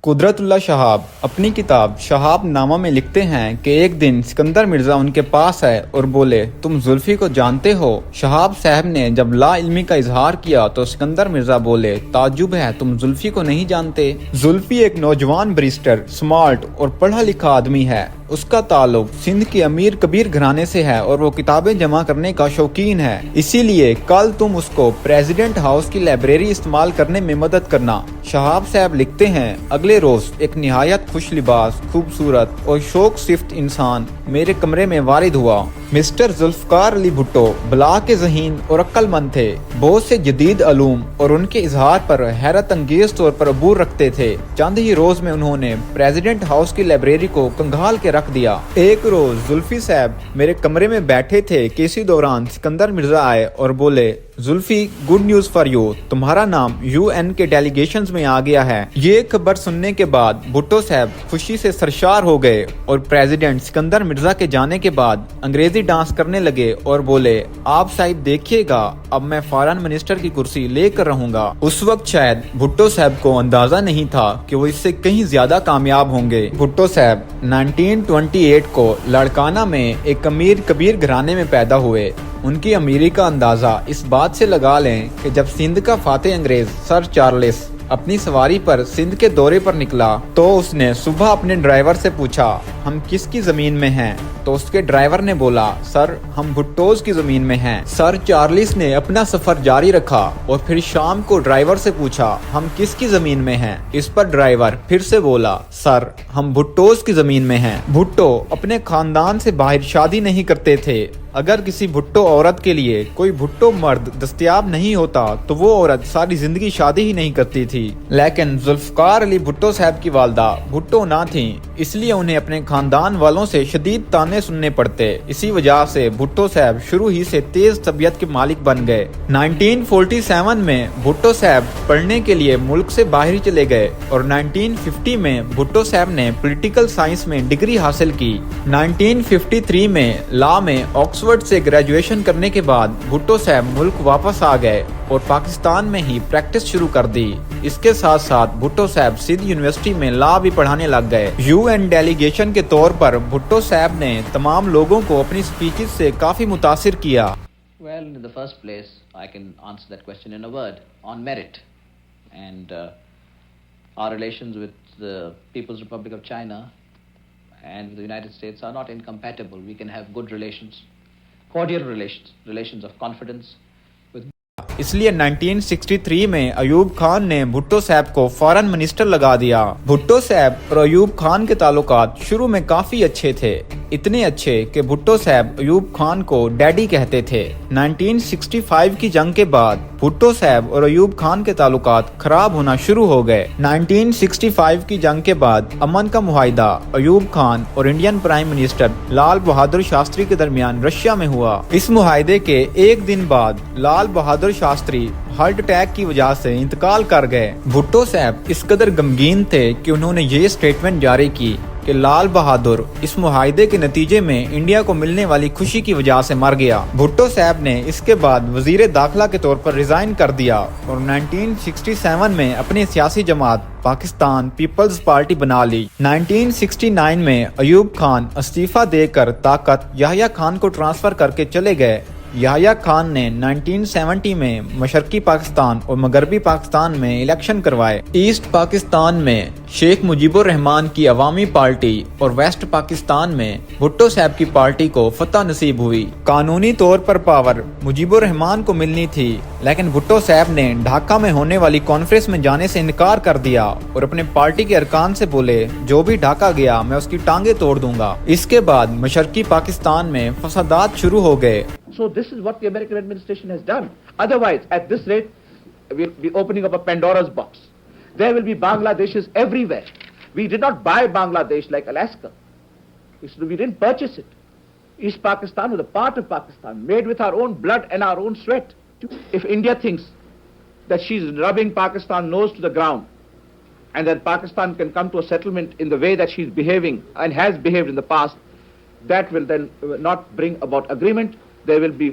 قدرت اللہ شہاب اپنی کتاب شہاب نامہ میں لکھتے ہیں کہ ایک دن سکندر مرزا ان کے پاس آئے اور بولے تم زلفی کو جانتے ہو؟ شہاب صاحب نے جب لا علمی کا اظہار کیا تو سکندر مرزا بولے تعجب ہے، تم زلفی کو نہیں جانتے؟ زلفی ایک نوجوان بریسٹر، سمارٹ اور پڑھا لکھا آدمی ہے۔ اس کا تعلق سندھ کے امیر کبیر گھرانے سے ہے اور وہ کتابیں جمع کرنے کا شوقین ہے، اسی لیے کل تم اس کو پریزیڈنٹ ہاؤس کی لائبریری استعمال کرنے میں مدد کرنا۔ شہاب صاحب لکھتے ہیں اگلے روز ایک نہایت خوش لباس، خوبصورت اور شوق صفت انسان میرے کمرے میں وارد ہوا۔ مسٹر ذوالفقار علی بھٹو بلا کے ذہین اور عقل مند تھے، بہت سے جدید علوم اور ان کے اظہار پر حیرت انگیز طور پر عبور رکھتے تھے۔ چند ہی روز میں انہوں نے پریزیڈنٹ ہاؤس کی لائبریری کو کنگھال کے رکھ دیا۔ ایک روز زلفی صاحب میرے کمرے میں بیٹھے تھے کہ اسی دوران سکندر مرزا آئے اور بولے Zulfi good news for you, تمہارا نام UN کے ڈیلیگیشنز میں آ گیا ہے۔ یہ خبر سننے کے بعد بھٹو صاحب خوشی سے سرشار ہو گئے اور پریزیڈنٹ سکندر مرزا کے جانے کے بعد انگریزی ڈانس کرنے لگے اور بولے آپ صاحب دیکھیے گا اب میں فارن منسٹر کی کرسی لے کر رہوں گا۔ اس وقت شاید بھٹو صاحب کو اندازہ نہیں تھا کہ وہ اس سے کہیں زیادہ کامیاب ہوں گے۔ بھٹو صاحب 1928 کو لاڑکانہ میں ایک امیر کبیر گھرانے میں پیدا ہوئے۔ ان کی امیری کا اندازہ اس بات سے لگا لیں کہ جب سندھ کا فاتح انگریز سر چارلس اپنی سواری پر سندھ کے دورے پر نکلا تو اس نے صبح اپنے ڈرائیور سے پوچھا ہم کس کی زمین میں ہیں؟ تو اس کے ڈرائیور نے بولا سر ہم بھٹوز کی زمین میں ہیں۔ سر چارلس نے اپنا سفر جاری رکھا اور پھر شام کو ڈرائیور سے پوچھا ہم کس کی زمین میں ہیں؟ اس پر ڈرائیور پھر سے بولا سر ہم بھٹوز کی زمین میں ہیں۔ بھٹو اپنے خاندان سے باہر شادی نہیں کرتے تھے۔ اگر کسی بھٹو عورت کے لیے کوئی بھٹو مرد دستیاب نہیں ہوتا تو وہ عورت ساری زندگی شادی ہی نہیں کرتی تھی۔ لیکن ذوالفقار علی بھٹو صاحب کی والدہ بھٹو نہ تھیں، اس لیے انہیں اپنے خاندان والوں سے شدید تانے سننے پڑتے۔ اسی وجہ سے بھٹو صاحب شروع ہی سے تیز طبیعت کے مالک بن گئے۔ 1947 میں بھٹو صاحب پڑھنے کے لیے ملک سے باہر چلے گئے اور 1950 میں بھٹو صاحب نے پولیٹیکل سائنس میں ڈگری حاصل کی۔ 1953 میں لا میں آکسفورڈ سے گریجویشن کرنے کے بعد بھٹو صاحب ملک واپس آ گئے اور پاکستان میں ہی پریکٹس شروع کر دی۔ اس کے ساتھ ساتھ بھٹو صاحب سندھ یونیورسٹی میں لا بھی پڑھانے لگ گئے۔ UN ڈیلیگیشن کے طور پر بھٹو صاحب نے تمام لوگوں کو اپنی سپیچز سے کافی متاثر کیا۔ Well, in the first place, I can answer that question in a word, on merit. And our relations with the People's Republic of China and with the United States are not incompatible. We can have good relations, cordial relations of confidence. اس لیے 1963 میں ایوب خان نے بھٹو صاحب کو foreign minister لگا دیا۔ بھٹو صاحب اور ایوب خان کے تعلقات شروع میں کافی اچھے تھے، اتنے اچھے کہ بھٹو صاحب ایوب خان کو ڈیڈی کہتے تھے۔ 1965 کی جنگ کے بعد بھٹو صاحب اور ایوب خان کے تعلقات خراب ہونا شروع ہو گئے۔ 1965 کی جنگ کے بعد امن کا معاہدہ ایوب خان اور Indian prime minister Lal Bahadur Shastri کے درمیان رشیا میں ہوا۔ اس معاہدے کے ایک دن بعد لال بہادر شاستری ہارٹ اٹیک کی وجہ سے انتقال کر گئے۔ بھٹو صاحب اس قدر غمگین تھے کہ انہوں نے یہ سٹیٹمنٹ جاری کی کہ لال بہادر اس معاہدے کے نتیجے میں انڈیا کو ملنے والی خوشی کی وجہ سے مر گیا۔ بھٹو صاحب نے اس کے بعد وزیر داخلہ کے طور پر ریزائن کر دیا اور 1967 میں اپنی سیاسی جماعت پاکستان پیپلز پارٹی بنا لی۔ 1969 میں ایوب خان استعفیٰ دے کر طاقت یحییٰ خان کو ٹرانسفر کر کے چلے گئے۔ یحییٰ خان نے 1970 میں مشرقی پاکستان اور مغربی پاکستان میں الیکشن کروائے۔ ایسٹ پاکستان میں شیخ مجیب الرحمان کی عوامی پارٹی اور ویسٹ پاکستان میں بھٹو صاحب کی پارٹی کو فتح نصیب ہوئی۔ قانونی طور پر پاور مجیب الرحمان کو ملنی تھی، لیکن بھٹو صاحب نے ڈھاکہ میں ہونے والی کانفرنس میں جانے سے انکار کر دیا اور اپنے پارٹی کے ارکان سے بولے جو بھی ڈھاکہ گیا میں اس کی ٹانگیں توڑ دوں گا۔ اس کے بعد مشرقی پاکستان میں فسادات شروع ہو گئے۔ So this is what the American administration has done. Otherwise, at this rate, we'll be opening up a Pandora's box. There will be Bangladeshis everywhere. We did not buy Bangladesh like Alaska. We didn't purchase it. East Pakistan was a part of Pakistan, made with our own blood and our own sweat. If India thinks that she's rubbing Pakistan nose to the ground and that Pakistan can come to a settlement in the way that she's behaving and has behaved in the past, that will then not bring about agreement. There will be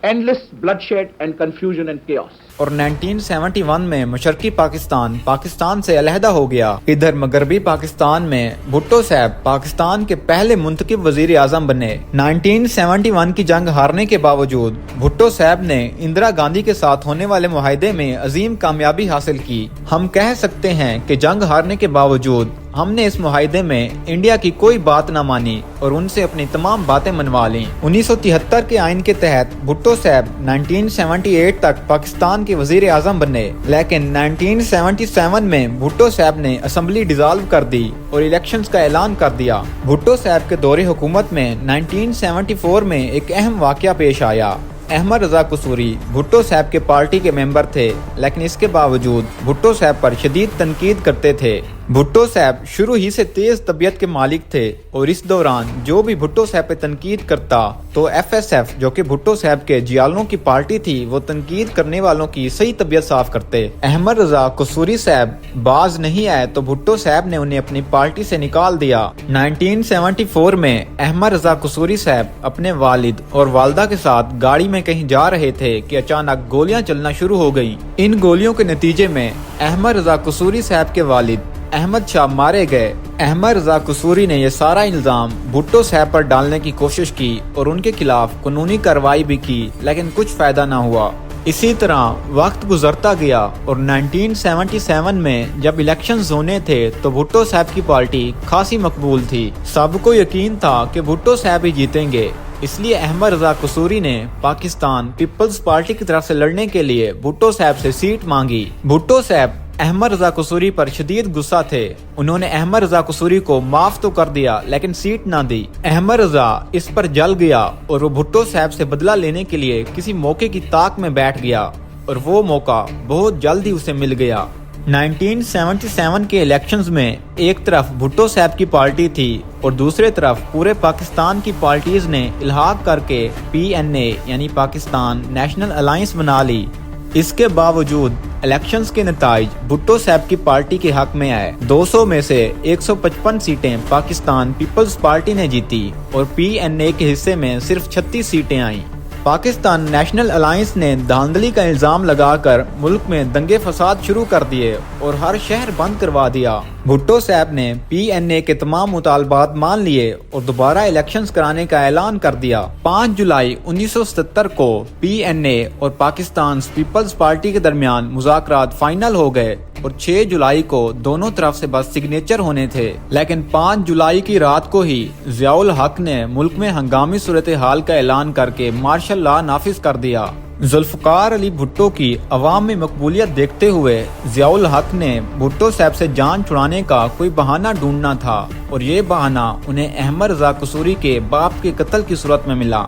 endless bloodshed and confusion and chaos. اور 1971 میں مشرقی پاکستان سے علیحدہ ہو گیا. ادھر مغربی پاکستان میں بھٹو صاحب پاکستان کے پہلے منتخب وزیر اعظم بنے. 1971 کی جنگ ہارنے کے باوجود بھٹو صاحب نے اندرا گاندھی کے ساتھ ہونے والے معاہدے میں عظیم کامیابی حاصل کی. ہم کہہ سکتے ہیں کہ جنگ ہارنے کے باوجود ہم نے اس معاہدے میں انڈیا کی کوئی بات نہ مانی اور ان سے اپنی تمام باتیں منوا لیں. 1973 کے آئین کے تحت بھٹو صاحب 1978 تک پاکستان کے وزیر اعظم بنے، لیکن 1977 میں بھٹو صاحب نے اسمبلی ڈیزالو کر دی اور الیکشنز کا اعلان کر دیا. بھٹو صاحب کے دور حکومت میں 1974 میں ایک اہم واقعہ پیش آیا. احمد رضا قصوری بھٹو صاحب کے پارٹی کے ممبر تھے، لیکن اس کے باوجود بھٹو صاحب پر شدید تنقید کرتے تھے. بھٹو صاحب شروع ہی سے تیز طبیعت کے مالک تھے اور اس دوران جو بھی بھٹو صاحب پہ تنقید کرتا تو ایف ایس ایف جو کہ بھٹو صاحب کے جیالوں کی پارٹی تھی وہ تنقید کرنے والوں کی صحیح طبیعت صاف کرتے. احمد رضا قصوری صاحب باز نہیں آئے تو بھٹو صاحب نے انہیں اپنی پارٹی سے نکال دیا. 1974 میں احمد رضا قصوری صاحب اپنے والد اور والدہ کے ساتھ گاڑی میں کہیں جا رہے تھے کہ اچانک گولیاں چلنا شروع ہو گئیں. ان گولیوں کے نتیجے میں احمد رضا قصوری صاحب کے والد احمد شاہ مارے گئے. احمد رضا قصوری نے یہ سارا الزام بھٹو صاحب پر ڈالنے کی کوشش کی اور ان کے خلاف قانونی کارروائی بھی کی، لیکن کچھ فائدہ نہ ہوا. اسی طرح وقت گزرتا گیا اور 1977 میں جب الیکشنز ہونے تھے تو بھٹو صاحب کی پارٹی خاصی مقبول تھی. سب کو یقین تھا کہ بھٹو صاحب ہی جیتیں گے، اس لیے احمد رضا قصوری نے پاکستان پیپلز پارٹی کی طرف سے لڑنے کے لیے بھٹو صاحب سے سیٹ مانگی. بھٹو صاحب احمد رضا قصوری پر شدید غصہ تھے. انہوں نے احمد رضا قصوری کو معاف تو کر دیا لیکن سیٹ نہ دی. احمد رضا اس پر جل گیا اور وہ بھٹو صاحب سے بدلہ لینے کے لیے کسی موقع کی طاق میں بیٹھ گیا اور وہ موقع بہت جلد ہی اسے مل گیا. 1977 کے الیکشنز میں ایک طرف بھٹو صاحب کی پارٹی تھی اور دوسرے طرف پورے پاکستان کی پارٹیز نے الحاق کر کے PNA یعنی پاکستان نیشنل الائنس بنا لی. اس کے باوجود الیکشنز کے نتائج بھٹو صاحب کی پارٹی کے حق میں آئے. 200 میں سے 155 سیٹیں پاکستان پیپلز پارٹی نے جیتی اور PNA کے حصے میں صرف 36 سیٹیں آئیں. پاکستان نیشنل الائنس نے دھاندلی کا الزام لگا کر ملک میں دنگے فساد شروع کر دیے اور ہر شہر بند کروا دیا. بھٹو صاحب نے PNA کے تمام مطالبات مان لیے اور دوبارہ الیکشنز کرانے کا اعلان کر دیا. 5 جولائی 1977 کو PNA اور پاکستان پیپلز پارٹی کے درمیان مذاکرات فائنل ہو گئے اور 6 جولائی کو دونوں طرف سے بس سگنیچر ہونے تھے، لیکن 5 جولائی کی رات کو ہی ضیاء الحق نے ملک میں ہنگامی صورتحال کا اعلان کر کے مارشل لا نافذ کر دیا. ذوالفقار علی بھٹو کی عوام میں مقبولیت دیکھتے ہوئے ضیاء الحق نے بھٹو صاحب سے جان چھڑانے کا کوئی بہانہ ڈھونڈنا تھا اور یہ بہانہ انہیں احمد رضا قصوری کے باپ کے قتل کی صورت میں ملا.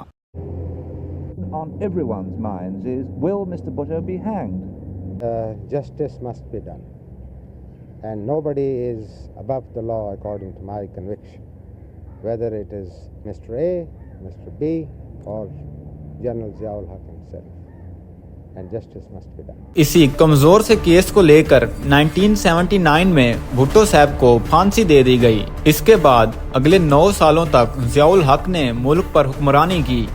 On everyone's minds is, will Mr. Bhutto be hanged? Justice must be done, and nobody is above the law according to my conviction, whether it is Mr. A, Mr. B or General Zia-ul Haq himself, and justice must be done. اسی کمزور سے case کو لے کر 1979 میں بھٹو صاحب کو پھانسی دے دی گئی. اس کے بعد اگلے 9 سالوں تک ضیاء الحق نے ملک پر حکمرانی کی.